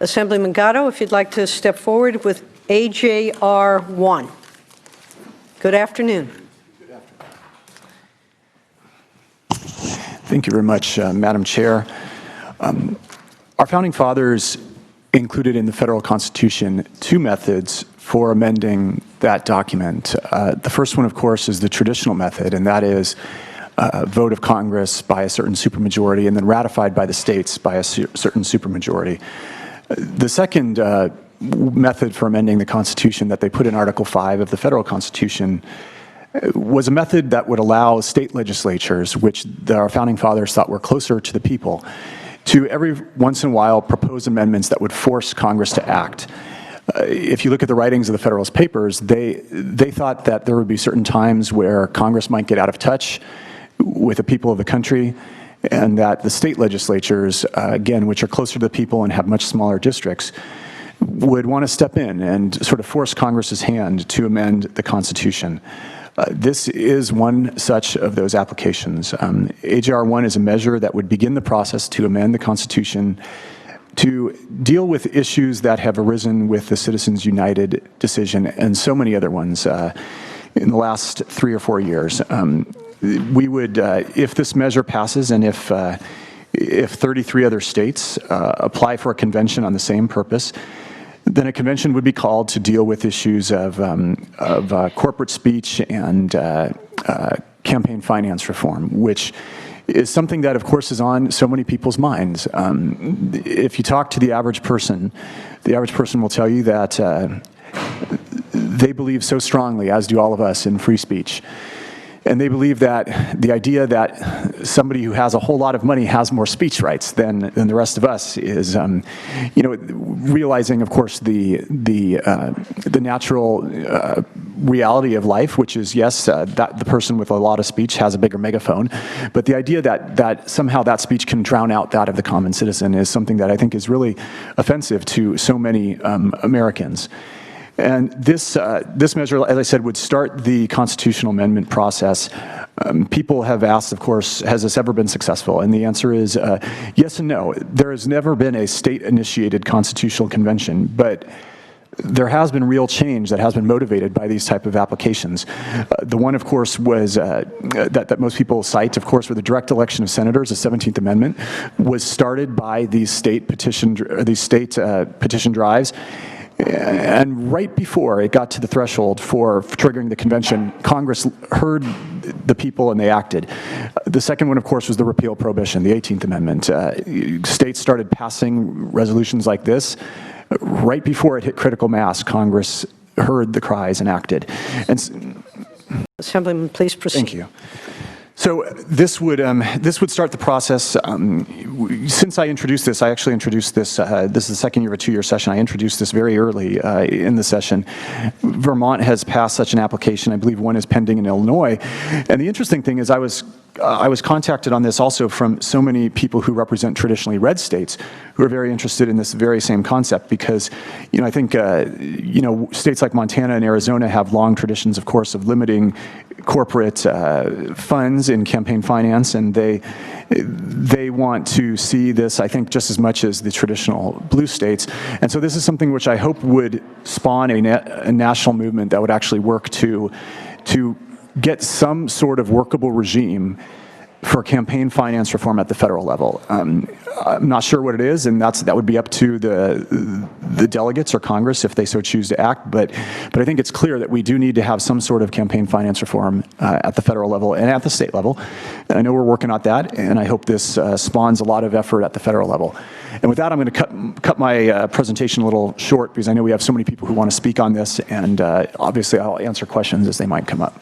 Assemblyman Gatto, if you'd like to step forward with AJR 1. Good afternoon. Thank you very much, Madam Chair. Our founding fathers included in the federal Constitution two methods for amending that document. The first one, of course, is the traditional method, and that is a vote of Congress by a certain supermajority and then ratified by the states by a certain supermajority. The second method for amending the Constitution that they put in Article 5 of the federal Constitution was a method that would allow state legislatures, which our founding fathers thought were closer to the people, to every once in a while propose amendments that would force Congress to act. If you look at the writings of the Federalist Papers, they thought that there would be certain times where Congress might get out of touch with the people of the country, and that the state legislatures, again, which are closer to the people and have much smaller districts, would want to step in and sort of force Congress's hand to amend the Constitution. This is one such of those applications. AJR 1 is a measure that would begin the process to amend the Constitution to deal with issues that have arisen with the Citizens United decision and so many other ones in the last 3 or 4 years. We would, if this measure passes and if 33 other states apply for a convention on the same purpose, then a convention would be called to deal with issues of corporate speech and campaign finance reform, which is something that, of course, is on so many people's minds. If you talk to the average person will tell you that they believe so strongly, as do all of us, in free speech. And they believe that the idea that somebody who has a whole lot of money has more speech rights than the rest of us is, realizing, of course, the natural reality of life, which is, yes, that the person with a lot of speech has a bigger megaphone, but the idea that somehow that speech can drown out that of the common citizen is something that I think is really offensive to so many Americans. And this measure, as I said, would start the constitutional amendment process. People have asked, of course, has this ever been successful? And the answer is yes and no. There has never been a state-initiated constitutional convention, but there has been real change that has been motivated by these type of applications. The one, of course, was that most people cite, of course, with the direct election of senators, the 17th Amendment, was started by these state petition drives. And right before it got to the threshold for triggering the convention, Congress heard the people and they acted. The second one, of course, was the repeal of prohibition, the 18th Amendment. States started passing resolutions like this. Right before it hit critical mass, Congress heard the cries and acted. And Assemblyman, please proceed. Thank you. So this would start the process. Since I introduced this, I actually introduced this. This is the second year of a 2-year session. I introduced this very early in the session. Vermont has passed such an application. I believe one is pending in Illinois. And the interesting thing is, I was contacted on this also from so many people who represent traditionally red states who are very interested in this very same concept because, I think, states like Montana and Arizona have long traditions, of course, of limiting corporate funds in campaign finance, and they want to see this, I think, just as much as the traditional blue states. And so this is something which I hope would spawn a national movement that would actually work to get some sort of workable regime for campaign finance reform at the federal level. I'm not sure what it is, and that would be up to the delegates or Congress if they so choose to act, but I think it's clear that we do need to have some sort of campaign finance reform at the federal level and at the state level. And I know we're working on that, and I hope this spawns a lot of effort at the federal level. And with that, I'm going to cut my presentation a little short because I know we have so many people who want to speak on this, and obviously I'll answer questions as they might come up.